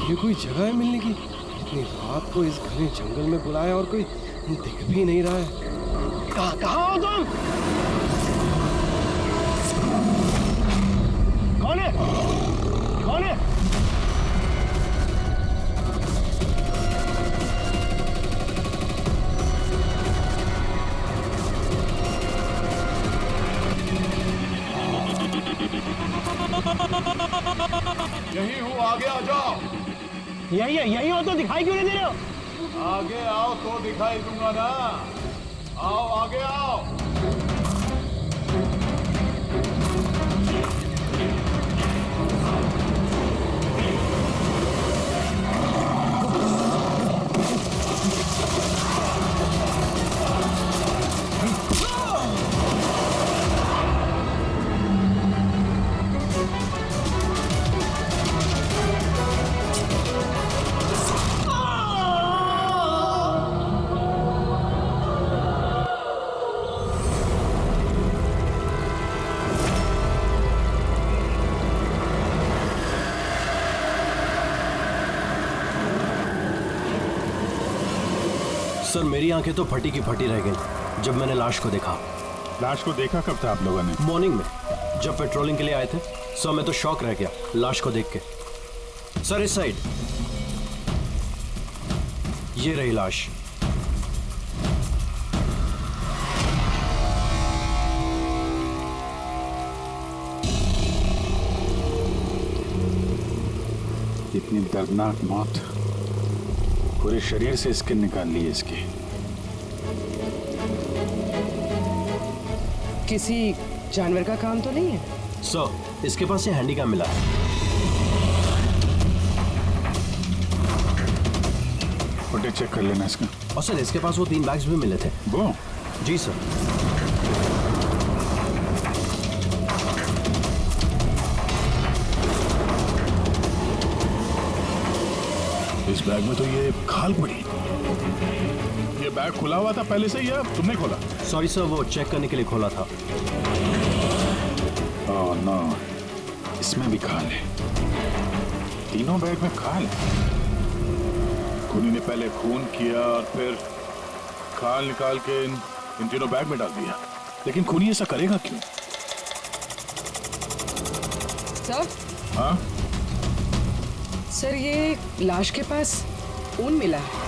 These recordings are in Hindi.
ये कोई जगह है मिलने की? इतनी रात को इस घने जंगल में बुलाया और कोई दिख भी नहीं रहा है। कहाँ हो तुम? कौन है? कौन है? यही हूँ, आगे आ जाओ। यही हो तो दिखाई क्यों नहीं दे रहे हो? आगे आओ तो दिखाई दूंगा ना। आओ आगे आओ। सर मेरी आंखें तो फटी की फटी रह गई जब मैंने लाश को देखा। लाश को देखा कब था आप लोगों ने? मॉर्निंग में जब पेट्रोलिंग के लिए आए थे। सर मैं तो शॉक रह गया लाश को देख के। सर इस साइड ये रही लाश। इतनी दर्दनाक मौत, पूरे शरीर से स्किन निकाल ली है इसकी। किसी जानवर का काम तो नहीं है? सर इसके पास ये हैंडीकैम मिला है। फुटेज चेक कर लेना इसका। और सर इसके पास वो 3 बैग्स भी मिले थे। वो जी सर। इस बैग में तो ये खाल पड़ी। ये बैग खुला हुआ था पहले से या तुमने खोला? सॉरी सर वो चेक करने के लिए खोला था। ओह नो, इसमें भी खाल है। तीनों बैग में खाल है। खूनी ने पहले खून किया और फिर खाल निकाल के इन तीनों बैग में डाल दिया। लेकिन खूनी ऐसा करेगा क्यों? सर? हाँ सर ये लाश के पास ऊन मिला है।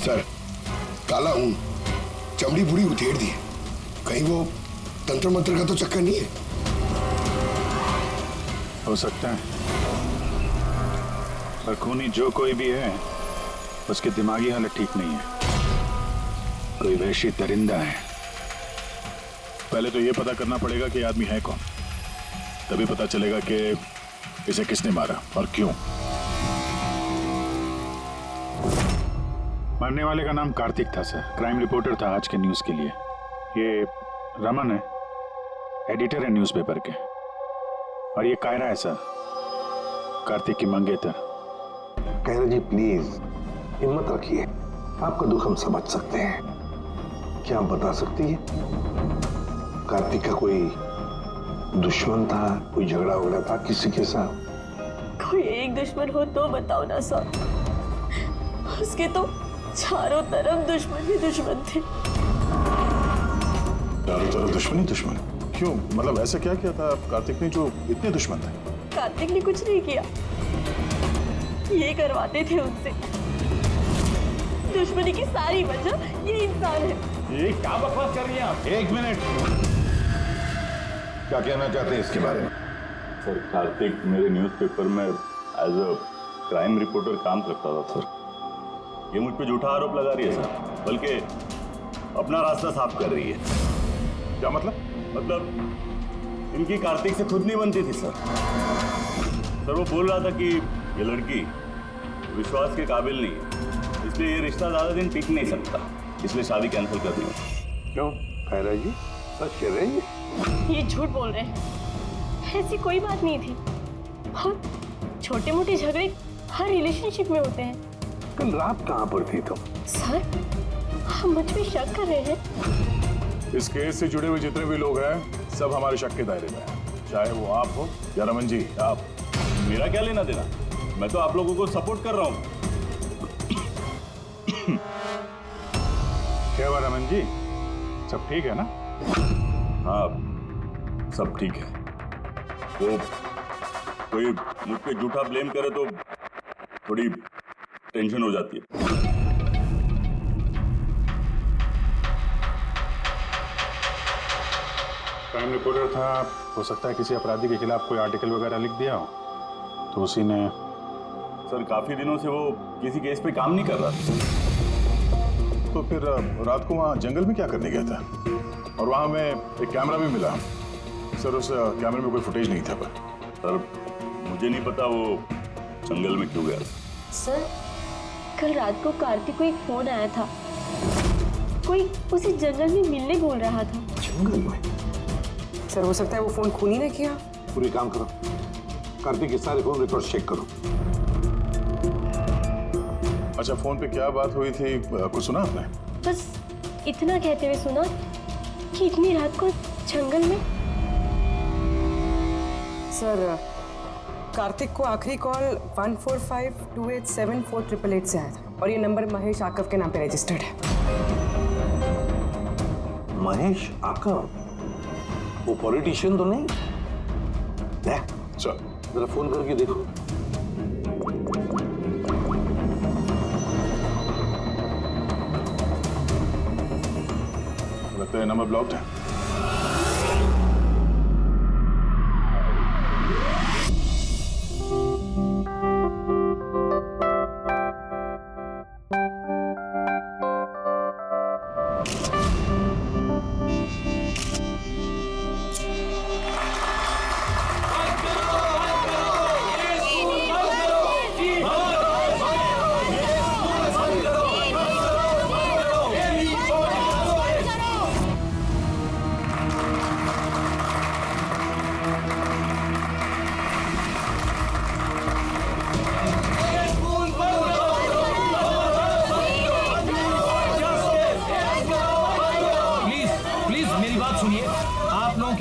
सर काला ऊन, चमड़ी पूरी उधेड़ दी है। कहीं वो तंत्र मंत्र का तो चक्कर नहीं है? हो सकता है, पर खूनी जो कोई भी है उसकी दिमागी हालत ठीक नहीं है। कोई वैशी दरिंदा है। पहले तो ये पता करना पड़ेगा कि आदमी है कौन, तभी पता चलेगा कि इसे किसने मारा और क्यों। मरने वाले का नाम कार्तिक था सर। क्राइम रिपोर्टर था आज के न्यूज के लिए। ये रमन है, एडिटर है न्यूज़पेपर के। और ये कायरा है सर, कार्तिक की मंगेतर। कायरा जी प्लीज हिम्मत रखिए, आपका दुख हम समझ सकते हैं। क्या आप बता सकती है कार्तिक का कोई दुश्मन था, कोई झगड़ा वगड़ा था किसी के साथ? कोई एक दुश्मन हो तो बताओ ना सर। उसके तो चारों तरफ दुश्मन ही दुश्मन थे। चारों तरफ दुश्मन ही दुश्मन? क्यों, मतलब ऐसा क्या किया था कार्तिक ने जो इतने दुश्मन थे? कार्तिक ने कुछ नहीं किया, ये करवाते थे उनसे। दुश्मनी की सारी वजह ये इंसान है। ये क्या बकवास कर रही हैं आप? एक मिनट, क्या कहना चाहते हैं इसके बारे में? सर कार्तिक मेरे न्यूज़पेपर में एज अ क्राइम रिपोर्टर काम करता था सर। ये मुझ पे झूठा आरोप लगा रही है सर, बल्कि अपना रास्ता साफ कर रही है। क्या मतलब? मतलब इनकी कार्तिक से खुद नहीं बनती थी सर। सर वो बोल रहा था कि ये लड़की विश्वास के काबिल नहीं है, इसलिए ये रिश्ता ज़्यादा दिन टिक नहीं सकता, इसलिए शादी कैंसिल कर दी। क्यों कायरा जी सच कह रहे हैं? ये झूठ बोल रहे हैं, ऐसी कोई बात नहीं थी। और छोटे मोटे झगड़े हर रिलेशनशिप में होते हैं। कल रात कहाँ पर थी तुम? सर आप मुझ पे शक कर रहे हैं? इस केस से जुड़े हुए जितने भी लोग हैं सब हमारे शक के दायरे में हैं, चाहे वो आप हो या रमन जी आप। मेरा क्या लेना देना? मैं तो आप लोगों को सपोर्ट कर रहा हूँ। क्या हुआ रमन जी, सब ठीक है ना? हाँ, सब ठीक है। वो कोई मुझ पे झूठा ब्लेम करे तो थोड़ी टेंशन हो जाती है। क्राइम रिपोर्टर था, हो सकता है किसी अपराधी के खिलाफ कोई आर्टिकल वगैरह लिख दिया हो, तो उसी ने। सर, काफी दिनों से वो किसी केस पे काम नहीं कर रहा था। तो फिर रात को वहाँ जंगल में क्या करने गया था? और वहाँ हमें एक कैमरा भी मिला। सर, उस कैमरे में कोई फुटेज नहीं था। पर सर, मुझे नहीं पता वो जंगल में क्यों गया। सर, कल रात को कार्तिक को एक फोन आया था, कोई उसे जंगल में मिलने बोल रहा था। जंगल में? सर, हो सकता है वो फोन खून ही ने किया। पूरी काम करो, कार्तिक के सारे फोन रिकॉर्ड चेक करो। अच्छा, फोन पे क्या बात हुई थी, कुछ सुना आपने? बस इतना कहते हुए सुना कि इतनी रात को जंगल में। सर, कार्तिक को आखिरी कॉल 1452874888 से आया था और ये नंबर महेश आकव के नाम पे रजिस्टर्ड है। महेश आकव? वो पॉलिटिशियन तो नहीं? चल जरा फोन करके देखो। लगता है नंबर ब्लॉक्ड है।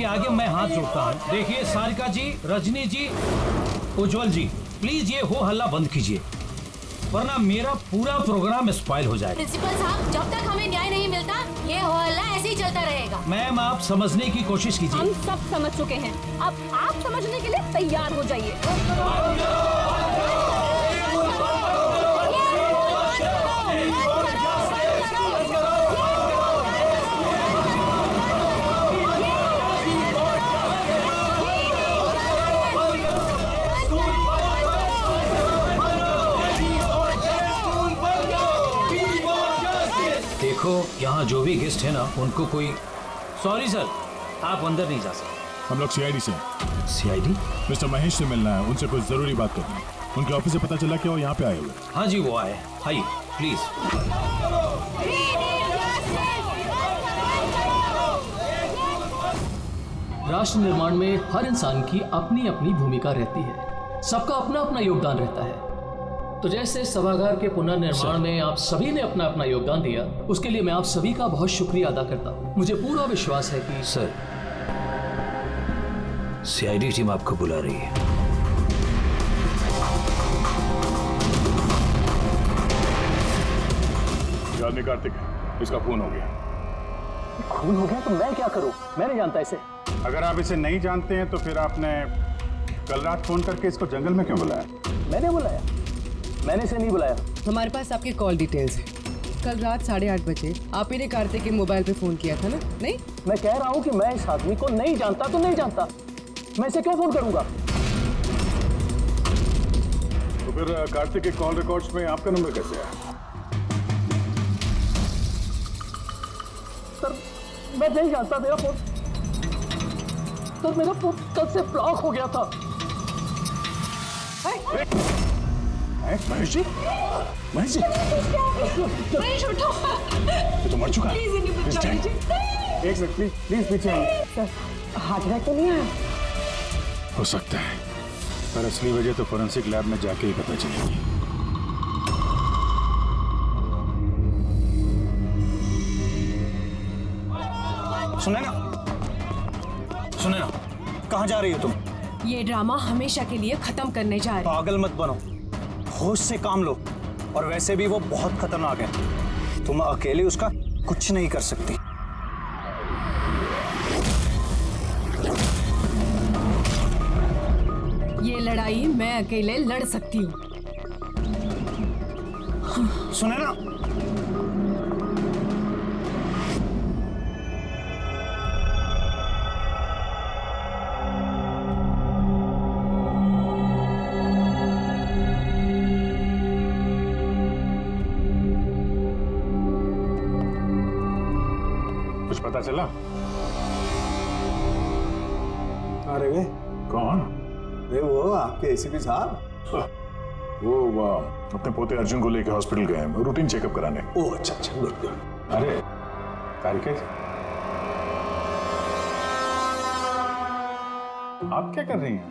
आगे मैं हाथ जोड़ता हूँ। देखिए सारिका जी, रजनी जी, उज्जवल जी, प्लीज ये हो हल्ला बंद कीजिए, वरना मेरा पूरा प्रोग्राम स्पॉइल हो जाएगा। प्रिंसिपल साहब, जब तक हमें न्याय नहीं मिलता ये हो हल्ला ऐसे ही चलता रहेगा। मैम, आप समझने की कोशिश कीजिए। हम सब समझ चुके हैं, अब आप समझने के लिए तैयार हो जाइए। देखो, यहाँ जो भी गेस्ट है ना, उनको कोई। सॉरी सर, आप अंदर नहीं जा सकते। हम लोग सीआईडी से। सीआईडी? मिस्टर महेश से मिलना है, उनसे कुछ जरूरी बात करनी है। उनके ऑफिस से पता चला कि वो यहाँ पे आए हुए। हाँ जी, वो आए। आइए प्लीज। राष्ट्र निर्माण में हर इंसान की अपनी अपनी भूमिका रहती है, सबका अपना अपना योगदान रहता है। तो जैसे सभागार के पुनर्निर्माण में आप सभी ने अपना अपना योगदान दिया, उसके लिए मैं आप सभी का बहुत शुक्रिया अदा करता हूँ। मुझे पूरा विश्वास है कि सर, सीआईडी टीम आपको बुला रही है। ये आदमी कार्तिक है, इसका खून हो गया। खून हो गया तो मैं क्या करूँ? मैं नहीं जानता इसे। अगर आप इसे नहीं जानते हैं तो फिर आपने कल रात फोन करके इसको जंगल में क्यों बुलाया? मैंने बुलाया? मैंने इसे नहीं बुलाया। हमारे पास आपकी कॉल डिटेल्स है। कल रात 8:30 बजे आप ही ने कार्तिक के मोबाइल पे फोन किया था ना? नहीं, मैं कह रहा हूँ कि मैं इस आदमी को नहीं जानता तो नहीं जानता, मैं इसे क्यों फोन करूंगा? तो फिर कार्तिक के कॉल रिकॉर्ड्स में आपका नंबर कैसे आया? सर, मैं नहीं जानता। मेरा फोन कल से ब्लॉक हो गया था। महेश जी, महेश जी, महेश उठो। ये तो मर चुका है। प्लीज इन्हें बचा लीजिए। एक सेकंड, प्लीज पीछे आइए। हार्ट अटैक तो नहीं आया? हो सकता है, पर असली वजह तो फोरेंसिक लैब में जाके ही पता चलेगी। सुने ना, कहाँ जा रही हो तुम? ये ड्रामा हमेशा के लिए खत्म करने जा रहे हैं। पागल मत बनो, होश से काम लो। और वैसे भी वो बहुत खतरनाक है, तुम अकेले उसका कुछ नहीं कर सकती। ये लड़ाई मैं अकेले लड़ सकती हूँ। सुने ना, कुछ पता चला? अरे वे कौन? वे वो आपके एसीपी साहब। वो अपने पोते अर्जुन को लेकर हॉस्पिटल गए हैं, रूटीन चेकअप कराने। ओह अच्छा अच्छा, गुड गुड। अरे कारिका, आप क्या कर रही हैं?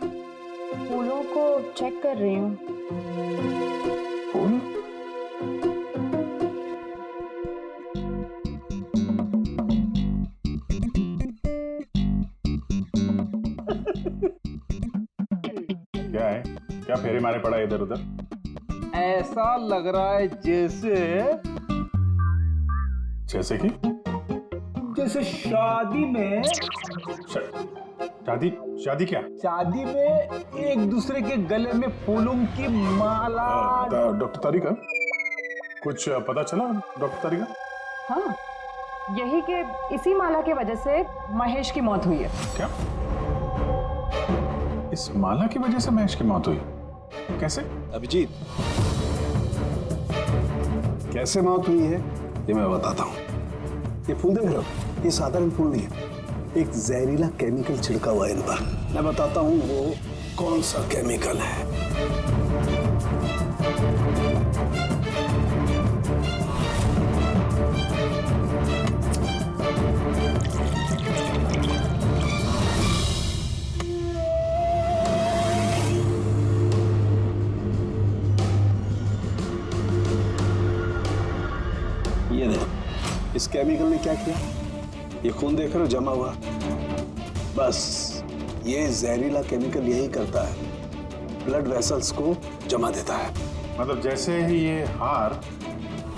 फूलों को चेक कर रही हूँ। फूल? क्या है? क्या फेरे मारे पड़ा इधर उधर? ऐसा लग रहा है जैसे कि जैसे शादी में शादी क्या? शादी में एक दूसरे के गले में फूलों की माला। डॉक्टर तारिका, कुछ पता चला डॉक्टर तारिका? हाँ, यही कि इसी माला की वजह से महेश की मौत हुई है। क्या? इस माला की वजह से महेश की मौत हुई? कैसे? अभिजीत, कैसे मौत हुई है ये मैं बताता हूँ। ये फूल देख रहे हो, ये साधारण फूल नहीं है, एक जहरीला केमिकल छिड़का हुआ है इन पर। मैं बताता हूँ वो कौन सा केमिकल है। ये देखो, इस केमिकल ने क्या किया, ये खून देख रहे हो जमा हुआ, बस ये जहरीला केमिकल यही करता है, ब्लड वेसल्स को जमा देता है। मतलब जैसे ही ये हार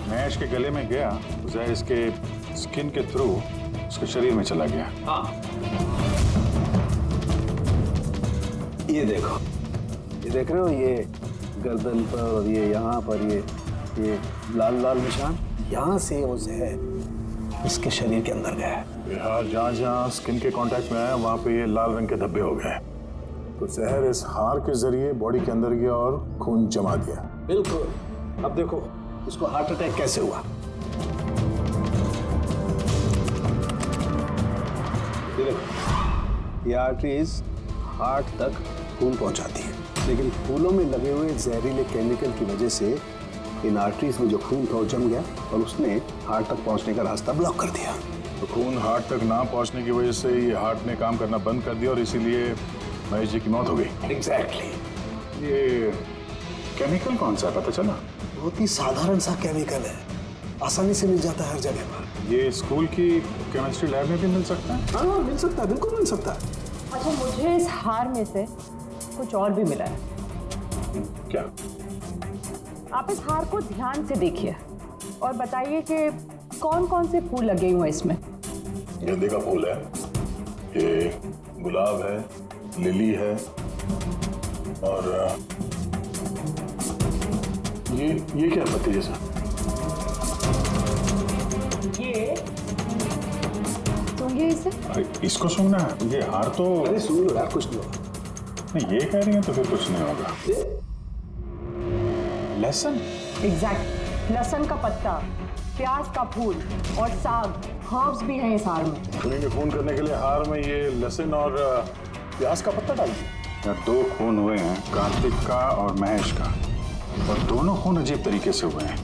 महेश के गले में गया, जहर इसके स्किन के थ्रू उसके शरीर में चला गया। हाँ, ये देखो, ये देख रहे हो, ये गर्दन पर और ये यहाँ पर ये लाल लाल निशान, यहाँ से वो जहर इसके शरीर के अंदर गया है। हार जहाँ जहाँ स्किन के कांटेक्ट में आया वहाँ पे ये लाल रंग के धब्बे हो गए, तो जहर इस हार के जरिए बॉडी के अंदर गया और खून जमा दिया। बिल्कुल। अब देखो इसको हार्ट अटैक कैसे हुआ। ये देखो, ये आर्टरीज हार्ट तक खून पहुंचाती है, लेकिन फूलों में लगे हुए जहरीले केमिकल की वजह से इन आर्टरीज में जो खून था वो जम गया और उसने हार्ट तक पहुंचने का रास्ता ब्लॉक कर दिया। तो खून हार्ट तक ना पहुंचने की वजह से ये हार्ट ने काम करना बंद कर दिया और इसीलिए महेश जी की मौत हो गई। एग्जैक्टली। ये केमिकल कौन सा है पता चला? बहुत ही साधारण सा केमिकल है, आसानी से मिल जाता है हर जगह पर। ये स्कूल की केमिस्ट्री लैब में भी मिल सकता है? हाँ, मिल सकता है, बिल्कुल मिल सकता है। अच्छा, मुझे इस हार में से कुछ और भी मिला है। क्या? आप इस हार को ध्यान से देखिए और बताइए कि कौन कौन से फूल लगे हुए हैं इसमें। गेंदे का फूल है, ये गुलाब है, लिली है, और ये क्या पत्ती जैसा? ये सूंघिए इसे। इसको सूंघना है? ये हार तो अरे सुन लो यार, कुछ नहीं होगा। नहीं, ये कह रही हैं तो फिर कुछ नहीं होगा। लहसुन? एग्जैक्ट, लहसुन का पत्ता, प्याज का फूल और साग, हर्ब्स भी हैं इस हार में। खून के खून करने के लिए हार में ये लहसुन और प्याज का पत्ता डाल दिया। दो खून हुए हैं, कार्तिक का और महेश का, और दोनों खून अजीब तरीके से हुए हैं।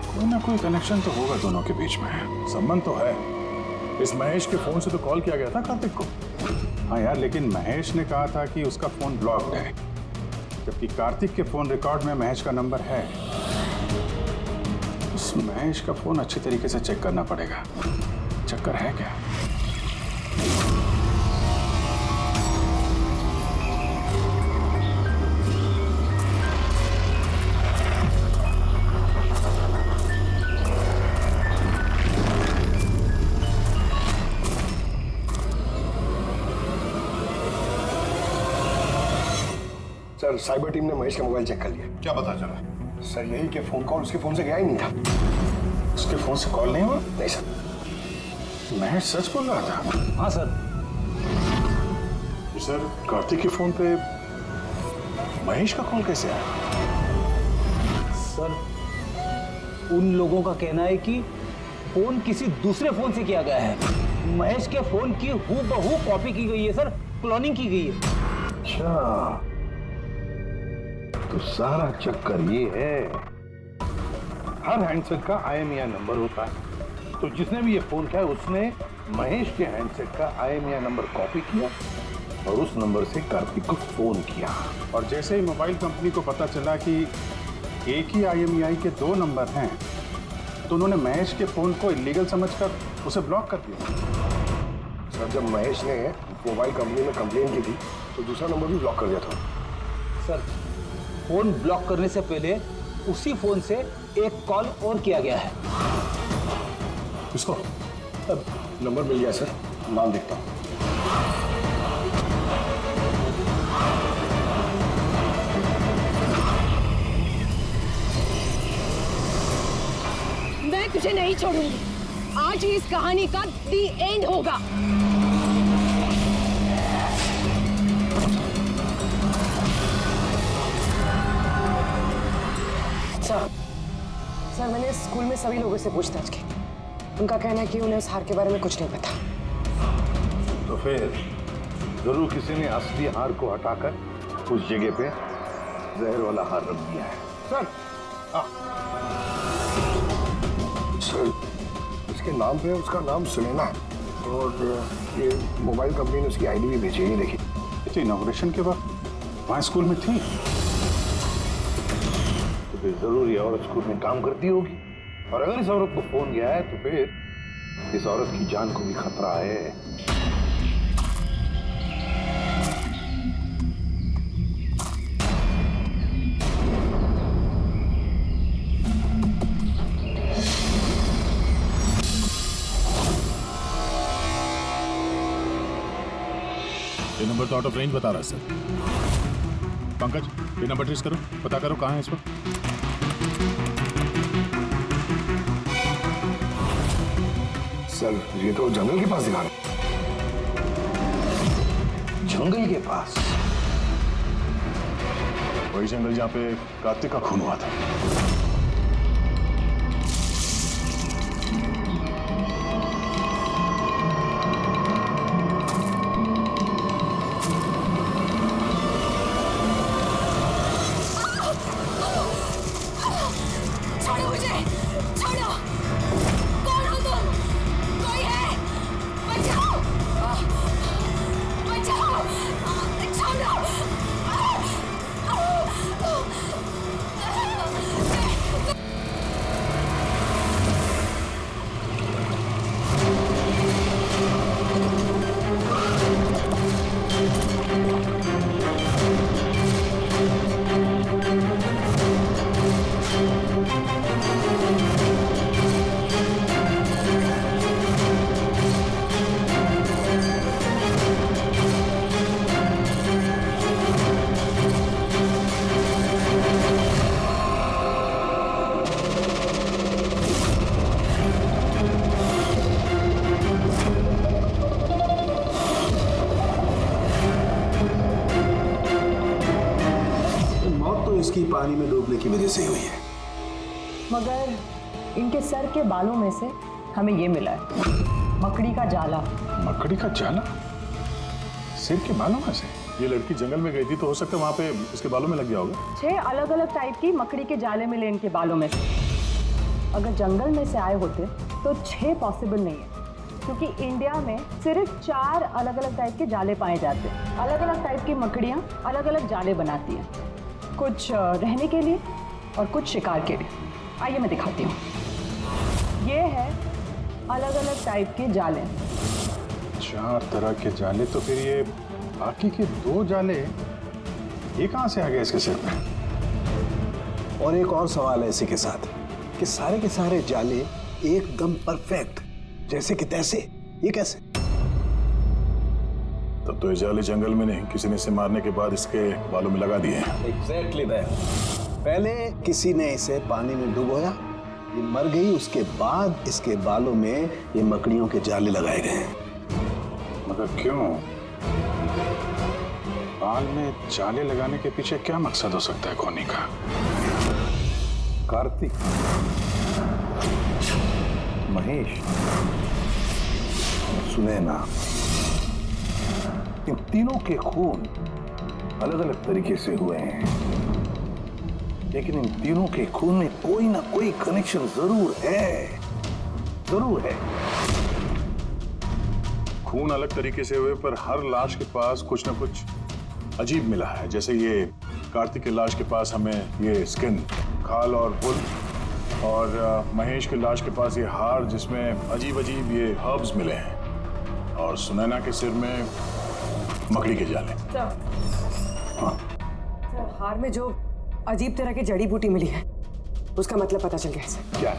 कोई ना कोई कनेक्शन तो होगा दोनों के बीच में, संबंध तो है। इस महेश के फोन से तो कॉल किया गया था कार्तिक को। हाँ यार, लेकिन महेश ने कहा था कि उसका फोन ब्लॉक्ड है, जबकि कार्तिक के फोन रिकॉर्ड में महेश का नंबर है। उस महेश का फोन अच्छी तरीके से चेक करना पड़ेगा। चक्कर है क्या? सर साइबर टीम ने महेश का मोबाइल चेक कर लिया। क्या पता चला? सर यही कि फोन कॉल उसके फोन से गया ही नहीं था। उसके फोन से कॉल नहीं हुआ? नहीं सर। महेश सच बोल रहा था? हाँ सर। सर कार्तिक के फोन पे महेश का कॉल कैसे आया? सर उन लोगों का कहना है कि फोन किसी दूसरे फोन से किया गया है। महेश के फोन की हूबहू कॉपी की गई है सर, क्लोनिंग की गई है। अच्छा तो सारा चक्कर ये है, हर हैंडसेट का IMEI नंबर होता है, तो जिसने भी ये फोन किया उसने महेश के हैंडसेट का IMEI नंबर कॉपी किया और उस नंबर से कार्तिक को फोन किया। और जैसे ही मोबाइल कंपनी को पता चला कि एक ही IMEI के 2 नंबर हैं, तो उन्होंने महेश के फोन को इलीगल समझकर उसे ब्लॉक कर दिया। सर जब महेश ने मोबाइल कंपनी में कंप्लेन की थी तो दूसरा नंबर भी ब्लॉक कर दिया था। सर फोन ब्लॉक करने से पहले उसी फोन से एक कॉल और किया गया है। किसको? अब नंबर मिल गया सर, नाम देखता हूँ। मैं तुझे नहीं छोड़ूंगी। आज ही इस कहानी का दी एंड होगा। सर मैंने स्कूल में सभी लोगों से पूछताछ की। उनका कहना है कि उन्हें उस हार के बारे में कुछ नहीं पता। तो फिर जरूर किसी ने असली हार को हटाकर उस जगह पे जहर वाला हार रख दिया है। सर सर इसके नाम पे उसका नाम सुनैना है और ये मोबाइल कंपनी ने उसकी ID भी भेजी है, देखिए। तो इनॉग्रेशन के वक्त वहाँ स्कूल में थी, तो फिर जरूर ये औरत स्कूल में काम करती होगी, और अगर इस औरत को फोन गया है तो फिर इस औरत की जान को भी खतरा है। ये नंबर तो आउट ऑफ रेंज बता रहा है सर। पंकज ये नंबर ट्रेस करो, पता करो कहाँ है इस वक्त। सर ये तो जंगल के पास दिखा रहे। जंगल के पास? वही जंगल जहाँ पे कार्तिक का खून हुआ था। छोड़ो मुझे, छोड़ो। कौन हो तुम? कोई है? बचाओ, बचाओ, छोड़ो। इसकी पानी में डूबने की वजह से हुई है। मगर इनके सर के बालों में से हमें ये मिला है, मकड़ी का जाला। मकड़ी का जाला? सिर के बालों में से? ये लड़की जंगल में गई थी तो हो सकता है वहां पे इसके बालों में लग गया होगा। 6 अलग अलग टाइप की मकड़ी के जाले मिले इनके बालों में से। अगर जंगल में से आए होते तो 6 पॉसिबल नहीं है, क्योंकि इंडिया में सिर्फ 4 अलग अलग टाइप के जाले पाए जाते हैं। अलग अलग टाइप की मकड़ियाँ अलग अलग जाले बनाती हैं, कुछ रहने के लिए और कुछ शिकार के लिए। आइए मैं दिखाती हूँ। ये है अलग अलग टाइप के जाले। 4 तरह के जाले, तो फिर ये बाकी के 2 जाले ये कहाँ से आ गए इसके सिर पे? और एक और सवाल है इसी के साथ कि सारे के सारे जाले एकदम परफेक्ट, जैसे कि तैसे, ये कैसे? तब तो ये जाले जंगल में नहीं, किसी ने इसे मारने के बाद इसके बालों में लगा दिए हैं। Exactly that. पहले किसी ने इसे पानी में डुबोया, ये मर गई, उसके बाद इसके बालों में ये मकड़ियों के जाले लगाए गए हैं। मगर क्यों? बाल में जाले लगाने के पीछे क्या मकसद हो सकता है खोनी का? कार्तिक, महेश, सुनैना, इन तीनों के खून अलग अलग तरीके से हुए हैं, लेकिन इन तीनों के खून में कोई ना कोई कनेक्शन जरूर है, जरूर है। खून अलग तरीके से हुए पर हर लाश के पास कुछ ना कुछ अजीब मिला है। जैसे ये कार्तिक की लाश के पास हमें ये स्किन, खाल और पुल, और महेश की लाश के पास ये हार जिसमें अजीब अजीब ये हर्ब्स मिले हैं, और सुनैना के सिर में मकड़ी के जाले। सर, हार में जो अजीब तरह की जड़ी बूटी मिली है उसका मतलब पता चल गया सर। क्या?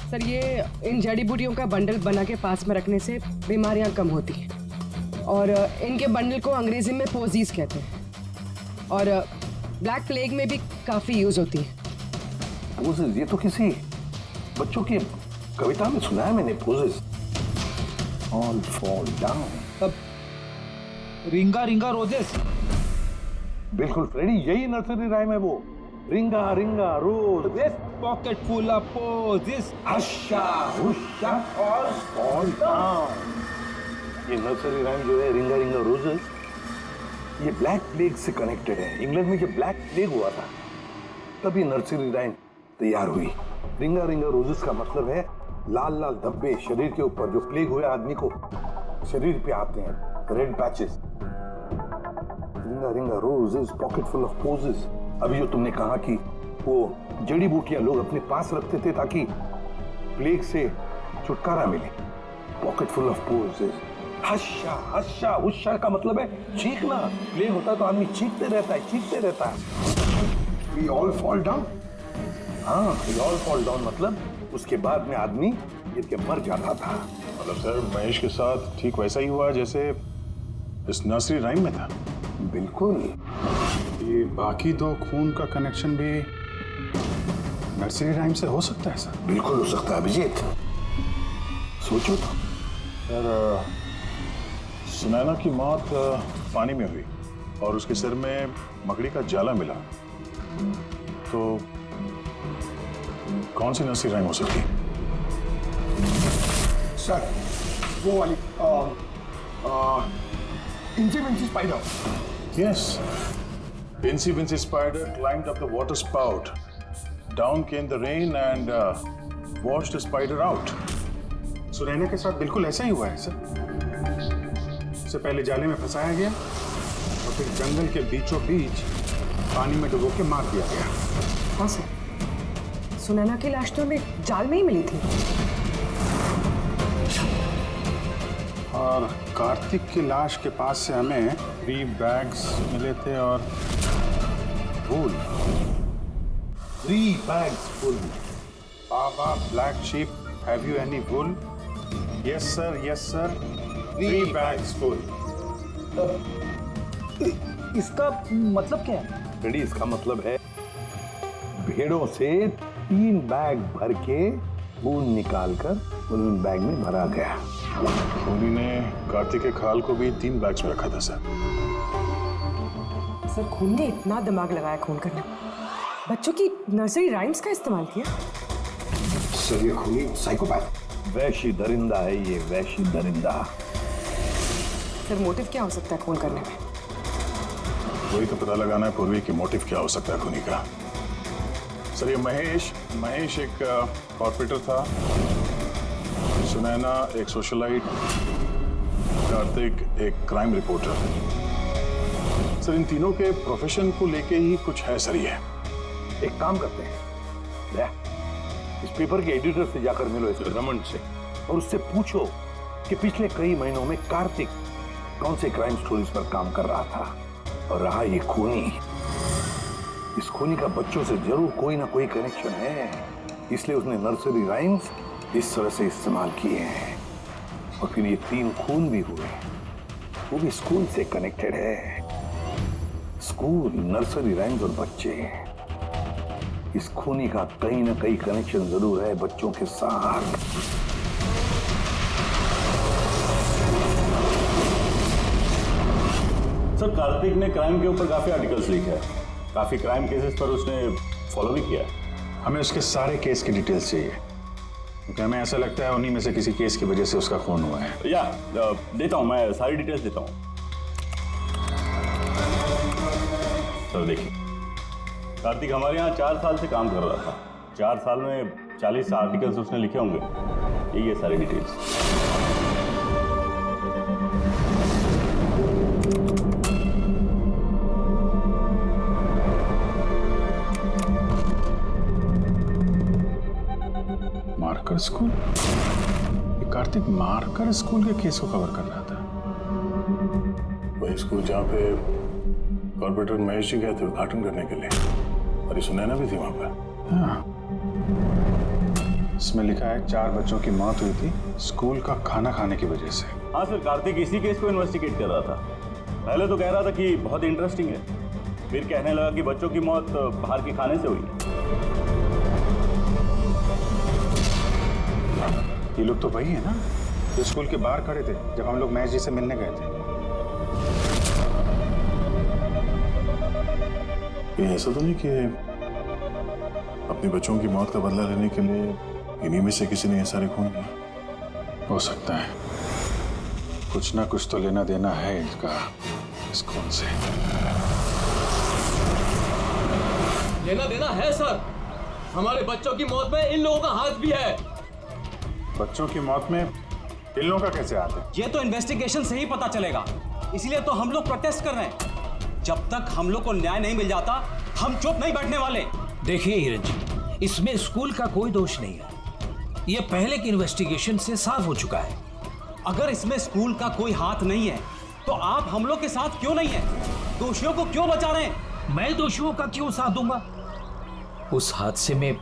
सर, ये इन जड़ी बूटियों का बंडल बना के पास में रखने से बीमारियां कम होती हैं, और इनके बंडल को अंग्रेजी में पोजीज कहते हैं, और ब्लैक प्लेग में भी काफी यूज होती है। पोजेस? ये तो किसी बच्चों की कविता में सुना है मैंने। Posies, all fall down. तब रिंगा रिंगा रोजेस। बिल्कुल फ्रेडी, यही नर्सरी राइम है वो। Ring a ring a rose, pocket full of posies, hush a hush a all fall down. ये नर्सरी राइम जो है, रिंगा रिंगा रोजेस, ये ब्लैक प्लेग से कनेक्टेड है। इंग्लैंड में जब ब्लैक प्लेग हुआ था तब ये नर्सरी राइम तैयार हुई। रिंगा रिंगा रोजेस का मतलब है लाल लाल धब्बे शरीर के ऊपर जो प्लेग हुए आदमी को शरीर पे आते हैं, रेड पैचेस। रिंगा रिंगा roses, pocket full of posies. अभी जो तुमने कहा कि वो जड़ी बूटियां लोग अपने पास रखते थे ताकि प्लेग से छुटकारा मिले। Pocket full of posies. Hush a hush a hush a का मतलब है चीखना। प्लेग होता है तो आदमी चीखते रहता है, चीखते रहता है। We all fall down? हाँ, we all fall down मतलब उसके बाद में आदमी गिर के मर जाता था। मतलब सर, महेश के साथ ठीक वैसा ही हुआ जैसे इस नर्सरी राइम में था। बिल्कुल। ये बाकी दो खून का कनेक्शन भी नर्सरी राइम से हो सकता है सर? बिल्कुल हो सकता है अभिजीत, सोचो तो। सर, सुनैना की मौत पानी में हुई और उसके सिर में मकड़ी का जाला मिला, तो कौन सी नर्सरी राइम हो सकती है? सर, वो वाली इंची Vinci spider. Yes. Incy Wincy Spider climbed up the water spout. Down came the rain and washed the spider out. Sunaina के साथ बिल्कुल ऐसा ही हुआ है सर। उससे पहले जाले में फंसाया गया और फिर जंगल के बीचों बीच पानी में डुबो के मार दिया गया। हाँ सर, सुनैना की लाश तो हमें जाल में ही मिली थी। और कार्तिक की लाश के पास से हमें 3 बैग्स मिले थे और फूल। 3 bags full. Baba, black sheep, have you any wool? Yes sir, yes sir. 3 bags full. इसका मतलब क्या है? रेडी, इसका मतलब है भेड़ों से 3 बैग भर के खून निकालकर उन बैग में भरा गया। खूनी ने कार्तिक के खाल को भी 3 बैग्स में रखा था सर। सर, खून ने इतना दिमाग लगाया खून करने में, बच्चों की नर्सरी राइम्स का इस्तेमाल किया। सर, ये खूनी साइकोपैथ, वैशी दरिंदा है ये, वैशी दरिंदा। सर, मोटिव क्या हो सकता है खून करने में? वही तो पता लगाना है पूर्वी की मोटिव क्या हो सकता है खूनी का। सर, ये महेश एक कॉर्पोरेटर था, सुनैना एक सोशलाइट, कार्तिक एक क्राइम रिपोर्टर। सर, इन तीनों के प्रोफेशन को लेके ही कुछ है सर। ये एक काम करते हैं, इस पेपर के एडिटर से जाकर मिलो, इस रमन से, और उससे पूछो कि पिछले कई महीनों में कार्तिक कौन से क्राइम स्टोरीज पर काम कर रहा था। और रहा ये खूनी, इस खूनी का बच्चों से जरूर कोई ना कोई कनेक्शन है, इसलिए उसने नर्सरी राइम्स इस तरह से इस्तेमाल किए हैं। और फिर ये 3 खून भी हुए, वो भी स्कूल से कनेक्टेड है। स्कूल, नर्सरी राइम्स और बच्चे, इस खूनी का कहीं ना कहीं कनेक्शन जरूर है बच्चों के साथ। सर कार्तिक ने क्राइम के ऊपर काफी आर्टिकल्स लिखे हैं, काफी क्राइम केसेस पर उसने फॉलो भी किया है। हमें उसके सारे केस की डिटेल्स चाहिए, क्योंकि हमें ऐसा लगता है उन्हीं में से किसी केस की वजह से उसका खून हुआ है। या देता हूं, मैं सारी डिटेल्स देता हूं। सर देखिए, कार्तिक हमारे यहाँ 4 साल से काम कर रहा था। 4 साल में 40 आर्टिकल्स उसने लिखे होंगे। यही है सारी डिटेल्स। Marker school? ये कार्तिक मार्कर स्कूल के केस को कवर कर रहा था। वही स्कूल जहाँ पे कॉर्पोरेटर महेश जी गए थे उद्घाटन करने के लिए, और ये सुनैना भी थी वहां पर। हाँ, इसमें लिखा है 4 बच्चों की मौत हुई थी स्कूल का खाना खाने की वजह से। हाँ सर, कार्तिक इसी केस को इन्वेस्टिगेट कर रहा था। पहले तो कह रहा था कि बहुत इंटरेस्टिंग है, फिर कहने लगा कि बच्चों की मौत बाहर के खाने से हुई। ये लोग तो वही है ना जो स्कूल के बाहर खड़े थे जब हम लोग महेश जी से मिलने गए थे। ये ऐसा तो नहीं कि अपने बच्चों की मौत का बदला लेने के लिए इन्हीं में से किसी ने ये सारे खून किए? हो सकता है, कुछ ना कुछ तो लेना देना है इनका इस खून से। लेना देना है सर। हमारे बच्चों की मौत में इन लोगों का हाथ भी है। बच्चों की मौत में इन लोगों का कैसे हाथ है? ये तो इन्वेस्टिगेशन से ही पता चलेगा, इसलिए तो हम लोग प्रोटेस्ट कर रहे हैं। जब तक हम लोग को न्याय नहीं मिल जाता, हम चुप नहीं बैठने वाले। देखिए हिरन जी, इसमें स्कूल का कोई दोष नहीं है। ये पहले की इन्वेस्टिगेशन से साफ हो चुका है। अगर इसमें स्कूल का कोई हाथ नहीं है तो आप हम लोग के साथ क्यों नहीं है? दोषियों को क्यों बचा रहे हैं? मैं दोषियों का क्यों साथ दूंगा? उस हादसे में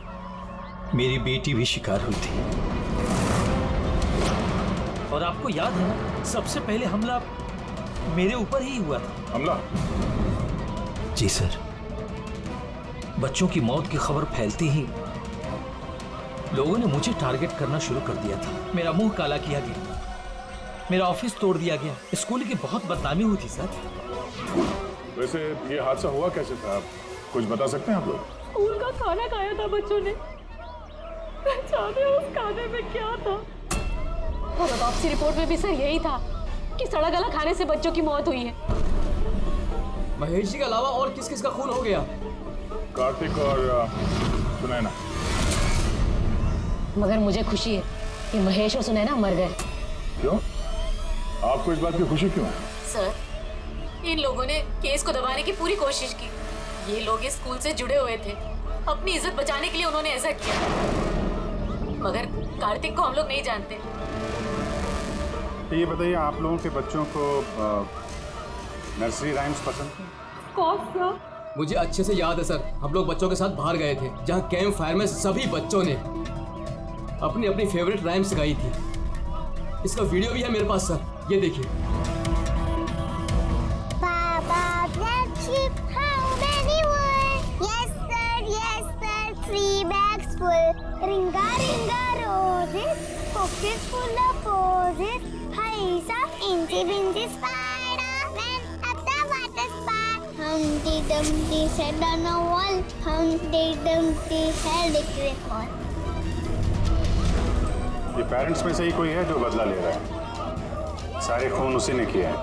मेरी बेटी भी शिकार हुई थी। और आपको याद है ना, सबसे पहले हमला मेरे ऊपर ही हुआ था। हमला? जी सर। बच्चों की मौत की खबर फैलती ही लोगों ने मुझे टारगेट करना शुरू कर दिया था। मेरा मुंह काला किया गया, मेरा ऑफिस तोड़ दिया गया, स्कूल की बहुत बदनामी हुई थी सर। वैसे ये हादसा हुआ कैसे था, आप कुछ बता सकते हैं आप लोग? स्कूल का खाना खाया था बच्चों ने, जाने उस खाने में क्या था। और ऑटोप्सी रिपोर्ट में भी सर यही था कि सड़ा गला खाने से बच्चों की मौत हुई है। महेश जी के अलावा और किस किस का खून हो गया? कार्तिक और सुनैना। मगर मुझे खुशी है कि महेश और सुनैना मर गए। क्यों? आपको इस बात की खुशी क्यों है? सर, इन लोगों ने केस को दबाने की पूरी कोशिश की। ये लोग इस स्कूल से जुड़े हुए थे, अपनी इज्जत बचाने के लिए उन्होंने ऐसा किया। मगर कार्तिक को हम लोग नहीं जानते। तो ये बताइए, आप लोगों के बच्चों को नर्सरी राइम्स पसंद है? कौन सा? मुझे अच्छे से याद है सर, हम लोग बच्चों के साथ बाहर गए थे जहाँ कैंप फायर में सभी बच्चों ने अपनी अपनी फेवरेट राइम्स गाई थी। इसका वीडियो भी है मेरे पास सर, ये देखिए। Ringa ringa roses, pockets full of posies. Highs up incy wincy spider went up the water spout. Humpty Dumpty sat on a wall. Humpty Dumpty held it recall. ये पेरेंट्स में से ही कोई है जो बदला ले रहा है? सारे खून उसी ने किया है।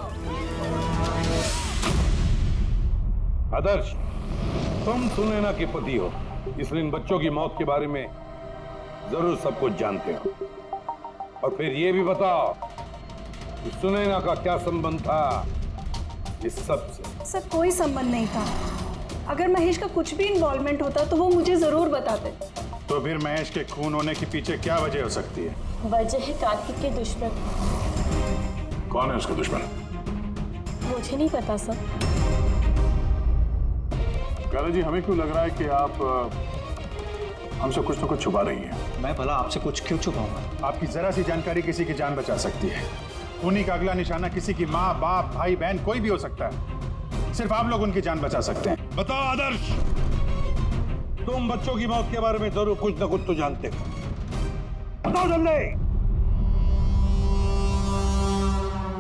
आदर्श, तुम सुनैना के पति हो, इसलिए इन बच्चों की मौत के बारे में जरूर सब कुछ जानते हो। और फिर ये भी बताओ कि सुनैना का क्या संबंध था इस सब से? सर, कोई संबंध नहीं था। अगर महेश का कुछ भी इन्वॉल्वमेंट होता तो वो मुझे जरूर बताते। तो फिर महेश के खून होने के पीछे क्या वजह हो सकती है? वजह है कार्तिक के दुश्मन। कौन है उसका दुश्मन? मुझे नहीं पता सर। काला जी, हमें क्यों लग रहा है कि आप हमसे कुछ तो कुछ छुपा रही हैं? मैं भला आपसे कुछ क्यों छुपाऊंगा? आपकी जरा सी जानकारी किसी की जान बचा सकती है। खूनी का अगला निशाना किसी की माँ, बाप, भाई, बहन कोई भी हो सकता है। सिर्फ आप लोग उनकी जान बचा सकते हैं। बताओ आदर्श, तुम बच्चों की मौत के बारे में जरूर कुछ न कुछ तो जानते हो। बताओ जल्दी।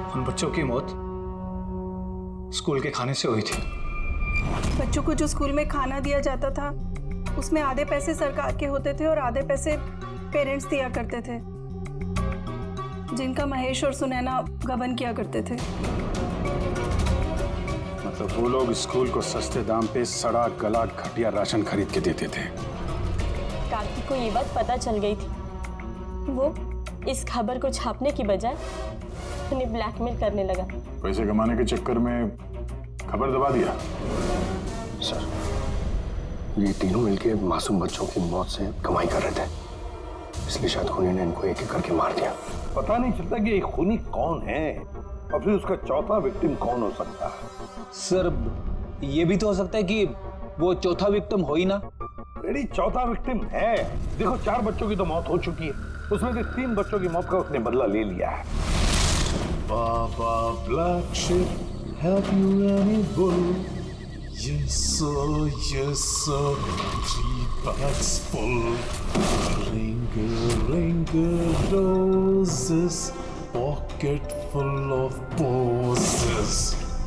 उन बच्चों की मौत स्कूल के खाने से हुई थी। बच्चों को जो स्कूल में खाना दिया जाता था उसमें आधे पैसे सरकार के होते थे और आधे पैसे पेरेंट्स दिया करते थे, जिनका महेश और सुनैना गबन किया करते थे। मतलब वो लोग स्कूल को सस्ते दाम पे सड़ा गला घटिया राशन खरीद के देते थे। कार्तिक को ये बात पता चल गई थी। वो इस खबर को छापने की बजाय उन्हें ब्लैकमेल करने लगा। पैसे कमाने के चक्कर में खबर दबा दिया। सर, ये तीनों मिलके मासूम बच्चों की मौत से कमाई कर रहे थे, इसलिए शायद खूनी ने इनको एक एक करके मार दिया। पता नहीं चलता कि ये खूनी कौन है और फिर उसका चौथा विक्टिम कौन हो सकता है। सर, ये भी तो हो सकता है कि वो चौथा विक्टिम हो ही ना। रेडी, चौथा विक्टिम है। देखो, 4 बच्चों की तो मौत हो चुकी है, उसमें से 3 बच्चों की मौत का उसने बदला ले लिया है। Baba Black Sheep, have you any bull? Yes sir, 3 bags full. Ring roses, pocket full of posies.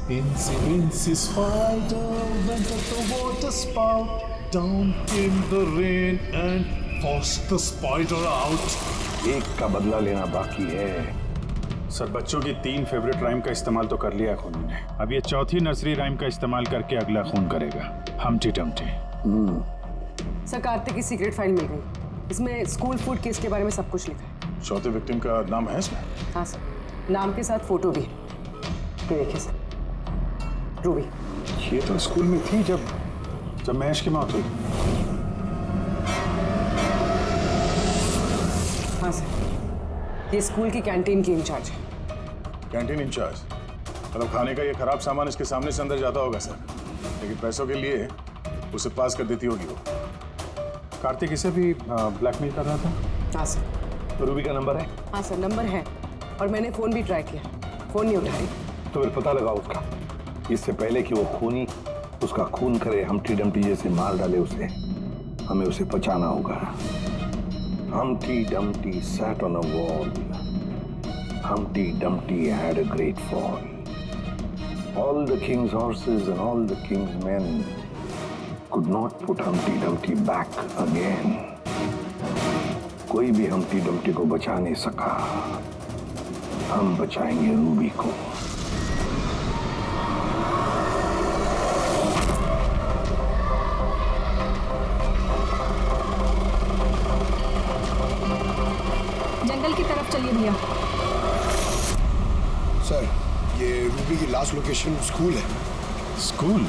Incy spider went at the water spout. Down came the rain and forced the spider out. एक का बदला लेना बाकी है। सर, बच्चों की 3 फेवरेट राइम का इस्तेमाल तो कर लिया खूनी ने। अब ये चौथी नर्सरी राइम का इस्तेमाल करके अगला खून करेगा, हमटी टमटी। सर, कार्तिक की सीक्रेट फाइल मिल गई। इसमें स्कूल फूड केस के बारे में सब कुछ लिखा है। चौथे विक्टिम का नाम है इसमें? हाँ सर, नाम के साथ फोटो भी। ये देखिए सर, रूबी। ये तो स्कूल में थी जब महेश की मौत हुई। हाँ सर, ये स्कूल की कैंटीन की इंचार्ज है। Canteen incharge? मतलब खाने का ये खराब सामान इसके सामने से अंदर जाता होगा सर, लेकिन पैसों के लिए उसे पास कर देती होगी वो। कार्तिक इसे भी ब्लैकमेल कर रहा था? हाँ सर। तो रूबी का नंबर है? हाँ सर, नंबर है और मैंने फोन भी ट्राई किया, फोन नहीं उठा रही। तो फिर पता लगा उसका, इससे पहले कि वो खूनी उसका खून करे, हमटी डमटी जैसे मार डाले उसे, हमें उसे बचाना होगा। Humpty Dumpty sat on a wall. Humpty Dumpty had a great fall. All the king's horses and all the king's men could not put Humpty Dumpty back again. कोई भी Humpty Dumpty को बचा नहीं सका। हम बचाएंगे रूबी को। जंगल की तरफ चलिए भैया। सर, ये रूबी की लास्ट लोकेशन स्कूल है। स्कूल?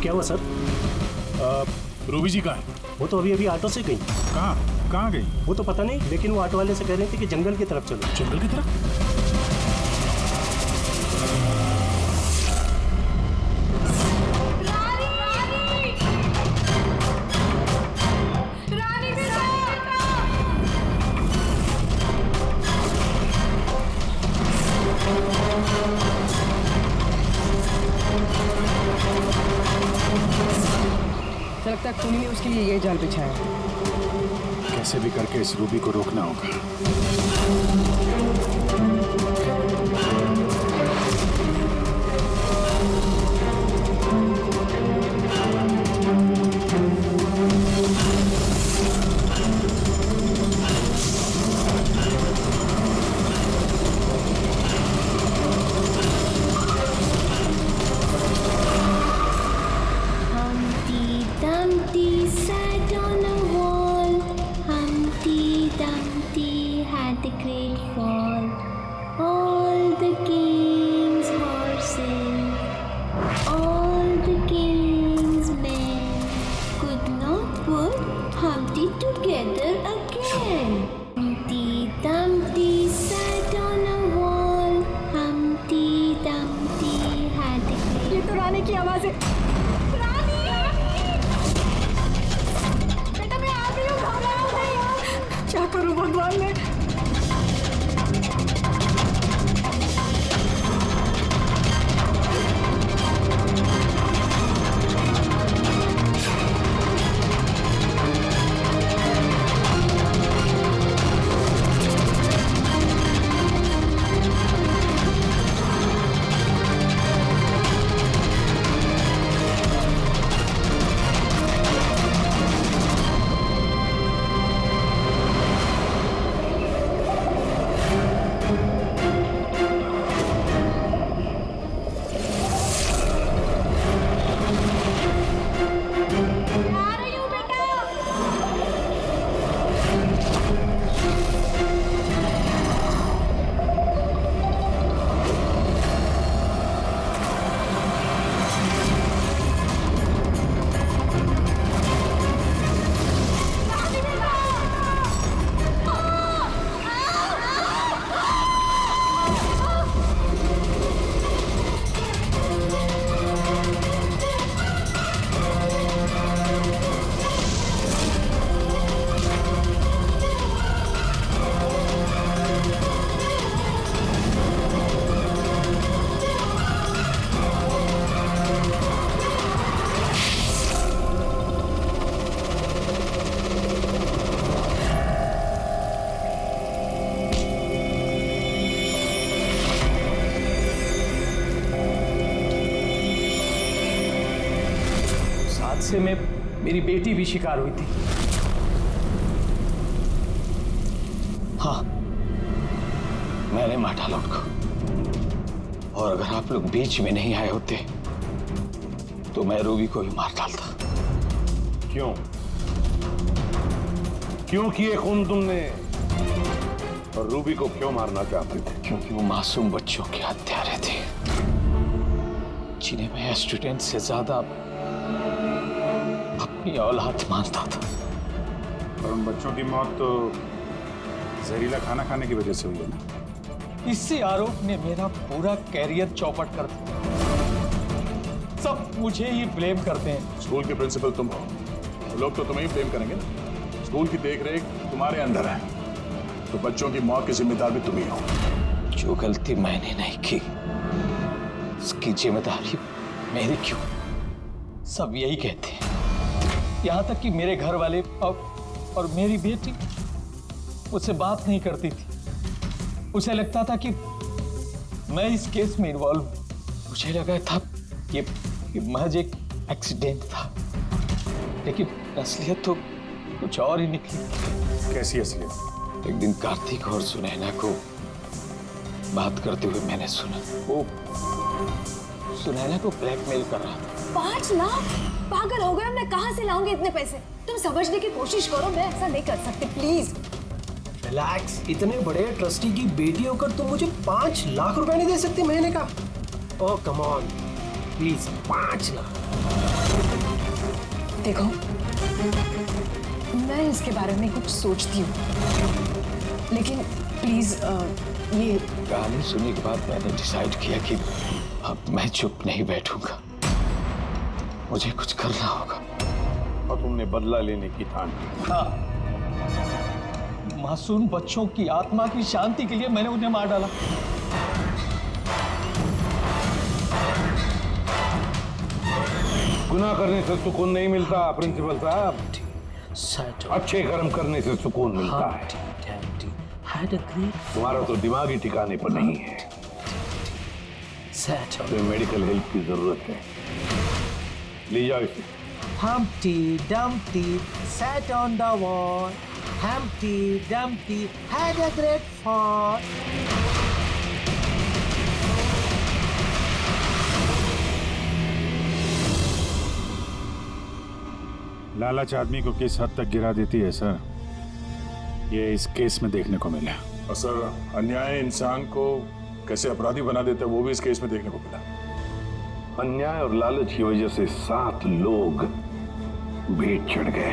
क्या हुआ सर? रूबी जी कहाँ है? वो तो अभी ऑटो से गई। कहाँ गई? वो तो पता नहीं, लेकिन वो ऑटो वाले से कह रहे थे कि जंगल की तरफ चलो। जंगल की तरफ? लगता है खूनी ने उसके लिए ये जाल बिछाया है। कैसे भी करके इस रूबी को रोकना होगा। Dumpty sat on a wall. Humpty Dumpty had a great हादसे में मेरी बेटी भी शिकार हुई थी। हाँ, मैंने मार डाला उनको, और अगर आप लोग बीच में नहीं आए होते तो मैं रूबी को भी मार डालता। क्यों क्यों किए खून तुमने, और रूबी को क्यों मारना चाहते थे? क्योंकि वो मासूम बच्चों के हत्यारे थे, जिन्हें मैं स्टूडेंट से ज्यादा अपनी औलाद मानता था। और उन बच्चों की मौत तो जहरीला खाना खाने की वजह से हुई है ना? इसी आरोप ने मेरा पूरा कैरियर चौपट कर दिया। सब मुझे ही ब्लेम करते हैं। स्कूल के प्रिंसिपल तुम हो, लोग तो तुम्हें ही ब्लेम करेंगे ना। स्कूल की देखरेख तुम्हारे अंदर है, तो बच्चों की मौत के जिम्मेदार भी तुम ही हो। जो गलती मैंने नहीं की, उसकी जिम्मेदारी मेरी क्यों? सब यही कहते हैं, यहाँ तक कि मेरे घर वाले और मेरी बेटी मुझसे बात नहीं करती थी। उसे लगता था कि मैं इस केस में इन्वॉल्व हूं। मुझे लगा था ये महज एक एक्सीडेंट था, लेकिन असलियत तो कुछ और ही निकली। कैसी असलियत? एक दिन कार्तिक और सुनैना को बात करते हुए मैंने सुना, वो सुनैना को ब्लैकमेल कर रहा था। 5 लाख? पागल हो गए, मैं कहां से लाऊंगी इतने पैसे? तुम समझने की कोशिश करो, मैं ऐसा नहीं कर सकती, प्लीज। रिलैक्स, इतने बड़े ट्रस्टी की बेटी होकर तुम मुझे 5 लाख रुपए नहीं दे सकती महीने का? ओह कम ऑन, प्लीज 5 लाख। देखो, मैं इसके बारे में कुछ सोचती हूँ, लेकिन प्लीज ये कहानी सुनने के बाद मैंने डिसाइड किया कि अब मैं चुप नहीं बैठूंगा, मुझे कुछ करना होगा। और तुमने बदला लेने की ठान ली? हाँ, मासूम बच्चों की आत्मा की शांति के लिए मैंने उन्हें मार डाला। गुनाह करने से सुकून नहीं मिलता प्रिंसिपल साहब, अच्छे कर्म करने से सुकून मिलता है। तुम्हारा तो दिमाग ही ठिकाने पर नहीं है, तुम्हें मेडिकल हेल्प की जरूरत है। ले जाओ इसे। Humpty Dumpty sat on the wall. Humpty Dumpty had a great fall. लालच आदमी को किस हद तक गिरा देती है सर, ये इस केस में देखने को मिला। और सर, अन्याय इंसान को कैसे अपराधी बना देता है वो भी इस केस में देखने को मिला। अन्याय और लालच की वजह से 7 लोग भेंट चढ़ गए।